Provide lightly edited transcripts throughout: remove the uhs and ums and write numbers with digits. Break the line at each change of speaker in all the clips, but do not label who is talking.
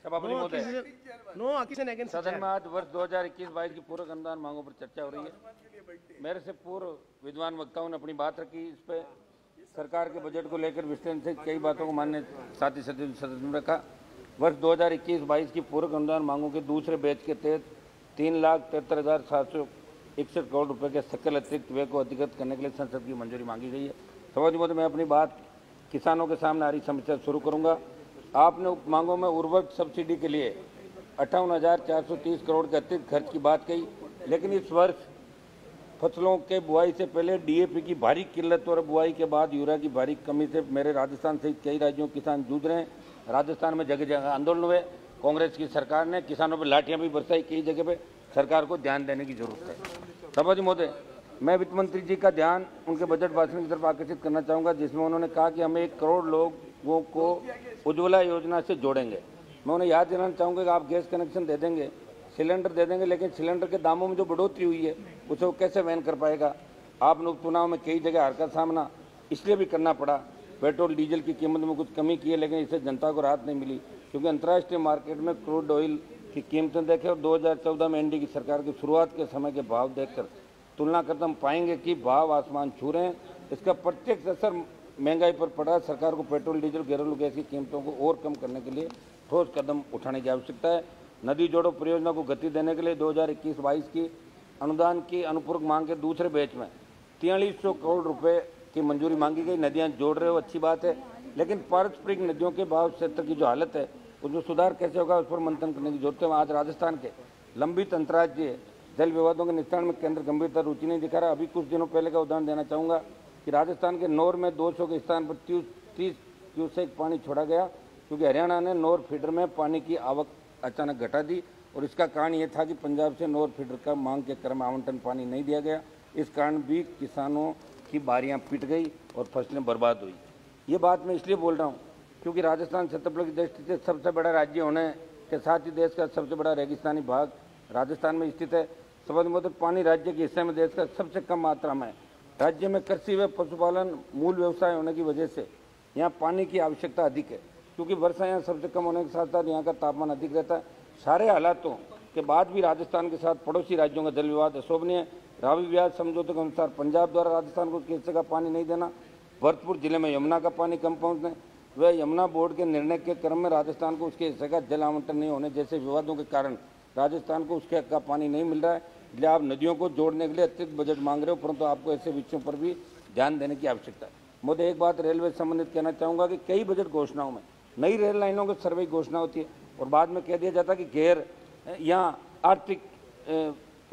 सभापति महोदय, सदन में आज वर्ष 2021-22 की पूरक अनुदान मांगों पर चर्चा हो रही है। मेरे से पूर्व विद्वान वक्ताओं ने अपनी बात रखी। इस पे सरकार के बजट को लेकर विस्तृत से कई बातों को मानने साथी सदस्य ने रखा। वर्ष 2021-22 की पूरक अनुदान मांगों के दूसरे बैच के तहत 3,73,761 करोड़ रुपए के सकल अतिरिक्त व्यय को अधिकृत करने के लिए संसद की मंजूरी मांगी गई है। सभापति महोदय, मैं अपनी बात किसानों के सामने आ रही समस्या शुरू करूंगा। आपने मांगों में उर्वरक सब्सिडी के लिए 58,430 करोड़ के अतिरिक्त खर्च की बात कही, लेकिन इस वर्ष फसलों के बुआई से पहले डीएपी की भारी किल्लत और बुआई के बाद यूरिया की भारी कमी से मेरे राजस्थान सहित कई राज्यों के किसान जूझ रहे हैं। राजस्थान में जगह जगह आंदोलन हुए, कांग्रेस की सरकार ने किसानों पर लाठियां भी बरसाई। कई जगह पे सरकार को ध्यान देने की जरूरत है। सभापति महोदय, मैं वित्त मंत्री जी का ध्यान उनके बजट भाषण की तरफ आकर्षित करना चाहूँगा, जिसमें उन्होंने कहा कि हम 1 करोड़ लोगों को उज्ज्वला योजना से जोड़ेंगे। मैं उन्हें याद दिलाना चाहूँगा कि आप गैस कनेक्शन दे देंगे, सिलेंडर दे देंगे, लेकिन सिलेंडर के दामों में जो बढ़ोतरी हुई है उसे वो कैसे वहन कर पाएगा। आपने उपचुनाव में कई जगह हार का सामना इसलिए भी करना पड़ा। पेट्रोल डीजल की कीमत में कुछ कमी की है, लेकिन इससे जनता को राहत नहीं मिली, क्योंकि अंतर्राष्ट्रीय मार्केट में क्रूड ऑयल की कीमतें देखें और 2014 में एनडीए की सरकार की शुरुआत के समय के भाव देखकर तुलना करते हम पाएंगे कि भाव आसमान छू रहे हैं। इसका प्रत्यक्ष असर महंगाई पर पड़ा। सरकार को पेट्रोल डीजल घरेलू गैस की कीमतों को और कम करने के लिए ठोस कदम उठाने की आवश्यकता है। नदी जोड़ो परियोजना को गति देने के लिए 2021-22 की अनुदान की अनुपूरक मांग के दूसरे बैच में 4300 करोड़ रुपए की मंजूरी मांगी गई। नदियां जोड़ रहे हो, अच्छी बात है, लेकिन पारस्परिक नदियों के भाव क्षेत्र की जो हालत है उसमें सुधार कैसे होगा, उस पर मंथन करने की जरूरत है। आज राजस्थान के लंबित अंतर्राज्यीय जल विवादों के निस्तारण में केंद्र गंभीरता रुचि नहीं दिखा रहा। अभी कुछ दिनों पहले का उदाहरण देना चाहूँगा कि राजस्थान के नौर में 200 के स्थान पर 30 क्यूसेक पानी छोड़ा गया, क्योंकि हरियाणा ने नौर फीडर में पानी की आवक अचानक घटा दी और इसका कारण ये था कि पंजाब से नौर फीडर का मांग के क्रम में आवंटन पानी नहीं दिया गया। इस कारण भी किसानों की बारियां पिट गई और फसलें बर्बाद हुई। ये बात मैं इसलिए बोल रहा हूँ क्योंकि राजस्थान क्षेत्रफल की दृष्टि से सबसे बड़ा राज्य होने के साथ ही देश का सबसे बड़ा रेगिस्तानी भाग राजस्थान में स्थित है। सभापति महोदय, पानी राज्य के हिस्से में देश का सबसे कम मात्रा में। राज्य में कृषि व पशुपालन मूल व्यवसाय होने की वजह से यहाँ पानी की आवश्यकता अधिक है, क्योंकि वर्षा यहाँ सबसे कम होने के साथ साथ यहाँ का तापमान अधिक रहता है। सारे हालातों के बाद भी राजस्थान के साथ पड़ोसी राज्यों का जल विवाद अशोभनीय है। रावी ब्याज समझौते के अनुसार पंजाब द्वारा राजस्थान को उसके हिस्से का पानी नहीं देना, भरतपुर जिले में यमुना का पानी कम पहुँचने व यमुना बोर्ड के निर्णय के क्रम में राजस्थान को उसके हिस्से का जल आवंटन नहीं होने जैसे विवादों के कारण राजस्थान को उसके हक का पानी नहीं मिल रहा है। इसलिए आप नदियों को जोड़ने के लिए अतिरिक्त बजट मांग रहे हो, परंतु आपको ऐसे विषयों पर भी ध्यान देने की आवश्यकता है। मुझे एक बात रेलवे से संबंधित कहना चाहूँगा कि कई बजट घोषणाओं में नई रेल लाइनों की सर्वे घोषणा होती है और बाद में कह दिया जाता है कि गैर यहाँ आर्थिक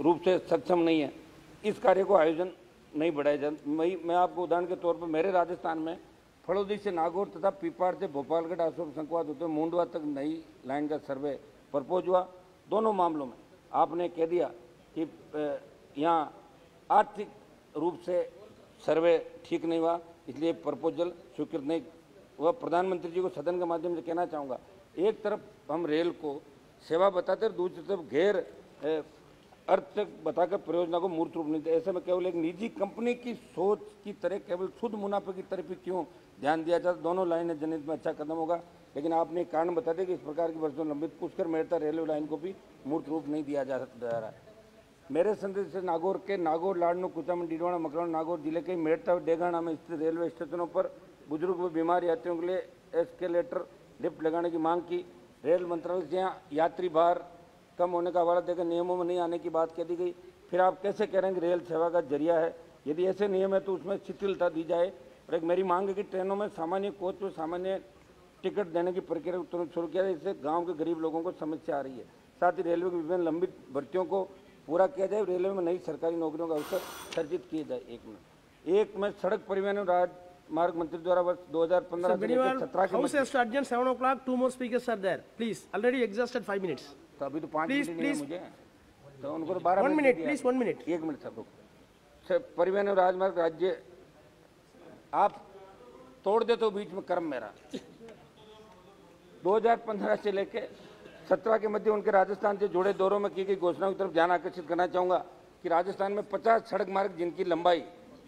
रूप से सक्षम नहीं है, इस कार्य को आयोजन नहीं बढ़ाया जाता। मैं आपको उदाहरण के तौर पर मेरे राजस्थान में फड़ौदी से नागौर तथा पीपाड़ से भोपालगढ़ अशोक संकवाद होते मुंडवा तक नई लाइन का सर्वे प्रपोज हुआ। दोनों मामलों में आपने कह दिया कि यहाँ आर्थिक रूप से सर्वे ठीक नहीं हुआ, इसलिए प्रपोजल स्वीकृत नहीं हुआ। प्रधानमंत्री जी को सदन के माध्यम से कहना चाहूँगा, एक तरफ हम रेल को सेवा बताते हैं, दूसरी तरफ गैर अर्थ बताकर परियोजना को मूर्त रूप नहीं देते। ऐसे में केवल एक निजी कंपनी की सोच की तरह केवल शुद्ध मुनाफे की तरफ ही क्यों ध्यान दिया जाता। दोनों लाइनें जनहित में अच्छा कदम होगा, लेकिन आपने एक कारण बता दिया कि इस प्रकार की वर्षों लंबित पुष्कर मेहता रेलवे लाइन को भी मूर्त रूप नहीं दिया जा रहा है। मेरे संदेश से नागौर के नागौर लाडनू कुचामन डीडवाना मकराना नागौर जिले के मेड़ता डेगाना में स्थित रेलवे स्टेशनों पर बुजुर्ग व बीमार यात्रियों के लिए एस्केलेटर लिफ्ट लगाने की मांग की। रेल मंत्रालय से यहाँ यात्री भार कम होने का हवाला देकर नियमों में नहीं आने की बात कह दी गई। फिर आप कैसे कह रहे हैं कि रेल सेवा का जरिया है? यदि ऐसे नियम है तो उसमें शिथिलता दी जाए। और एक मेरी मांग है कि ट्रेनों में सामान्य कोच व सामान्य टिकट देने की प्रक्रिया को तुरंत शुरू किया जाए, इससे गाँव के गरीब लोगों को समस्या आ रही है। साथ ही रेलवे की विभिन्न लंबित भर्तियों को पूरा किया जाए, रेलवे में नई सरकारी नौकरियों का अवसर सर्जित किए जाए। एक में सड़क परिवहन और राजमार्ग मंत्री द्वारा वर्ष 2015 से 17 के
House has to adjourn 7 o'clock. 2 more speakers are there. Please, already exhausted 5 minutes.
तो अभी तो 5 मिनट नहीं है मुझे, तो उनको तो 12
1 minute, please 1 minute.
1 minute sir. परिवहन और राजमार्ग राज्य आप तोड़ देते हो बीच में क्रम मेरा। 2015 से लेकर 17 के मध्य उनके राजस्थान से जुड़े दौरों में की गई घोषणाओं की तरफ ध्यान आकर्षित करना चाहूँगा कि राजस्थान में 50 सड़क मार्ग जिनकी लंबाई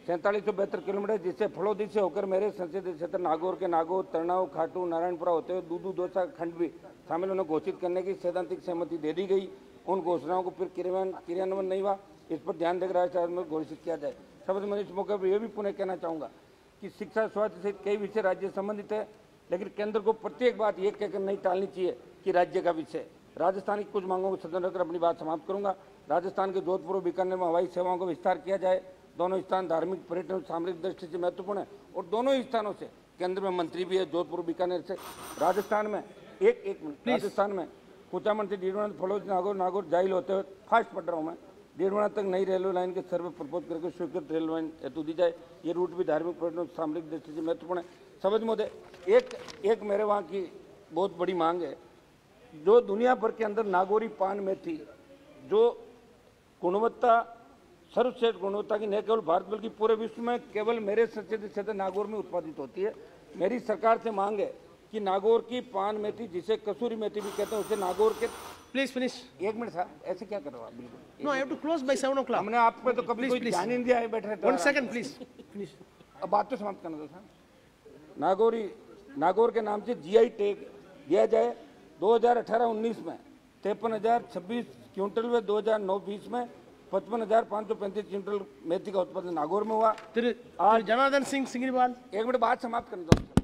4772 किलोमीटर, जिससे फड़ौदी से होकर मेरे संसदीय क्षेत्र नागौर के नागौर, तरनाऊ, खाटू, नारायणपुरा होते हुए दूदू, दौसा खंड भी शामिल उन्हें घोषित करने की सैद्धांतिक सहमति दे दी गई। उन घोषणाओं को फिर क्रियान्वयन नहीं हुआ, इस पर ध्यान देकर राज्य में घोषित किया जाए। शब्द मैं इस मौके पर यह भी पुनः कहना चाहूँगा कि शिक्षा स्वास्थ्य सहित कई विषय राज्य संबंधित है, लेकिन केंद्र को प्रत्येक बात ये कहकर नहीं टालनी चाहिए कि राज्य का विषय। राजस्थान की कुछ मांगों को सदन रखकर अपनी बात समाप्त करूंगा। राजस्थान के जोधपुर और बीकानेर में हवाई सेवाओं का विस्तार किया जाए। दोनों स्थान धार्मिक, पर्यटन और सामरिक दृष्टि से महत्वपूर्ण है और दोनों ही स्थानों से केंद्र में मंत्री भी है, जोधपुर बीकानेर से। राजस्थान में एक मिनट, राजस्थान में कुचामन से डीडवाना, फलोद, नागौर जाइल होते हुए फास्ट पढ़ रहा हूँ मैं, डीडवाना तक नई रेलवे लाइन के सर्वे प्रपोज करके स्वीकृत रेलवे लाइन हेतु दी जाए। ये रूट भी धार्मिक, पर्यटन और सामरिक दृष्टि से महत्वपूर्ण है। समझ महोदय, एक मेरे वहाँ की बहुत बड़ी मांग है, जो दुनिया भर के अंदर नागौरी पान में थी, जो गुणवत्ता, सर्वश्रेष्ठ गुणवत्ता की, न केवल भारत बल्कि पूरे विश्व में केवल मेरे क्षेत्र नागौर में उत्पादित होती है। मेरी सरकार से मांग है कि नागौर की पान मेथी, जिसे कसूरी मेथी भी कहते हैं, उसे नागौर के।
Please finish.
एक मिनट साहब, ऐसे क्या कर रहे हो आप? बिल्कुल
No, I have to close by 7 o'clock.
हमने आप पे तो कभी कोई ध्यान नहीं दिया है, बैठे रहते हो।
1 second, please. Finish.
अब बात तो समाप्त करना दो साहब। नागौर के नाम से जीआई टैग दिया जाए। 2018-19 में 53,026 क्विंटल व 2009-20 में 55,535 क्विंटल मेथी का उत्पादन नागौर में हुआ।
जनार्दन सिंह सिंगरीवाल,
एक मिनट बात समाप्त करने दो।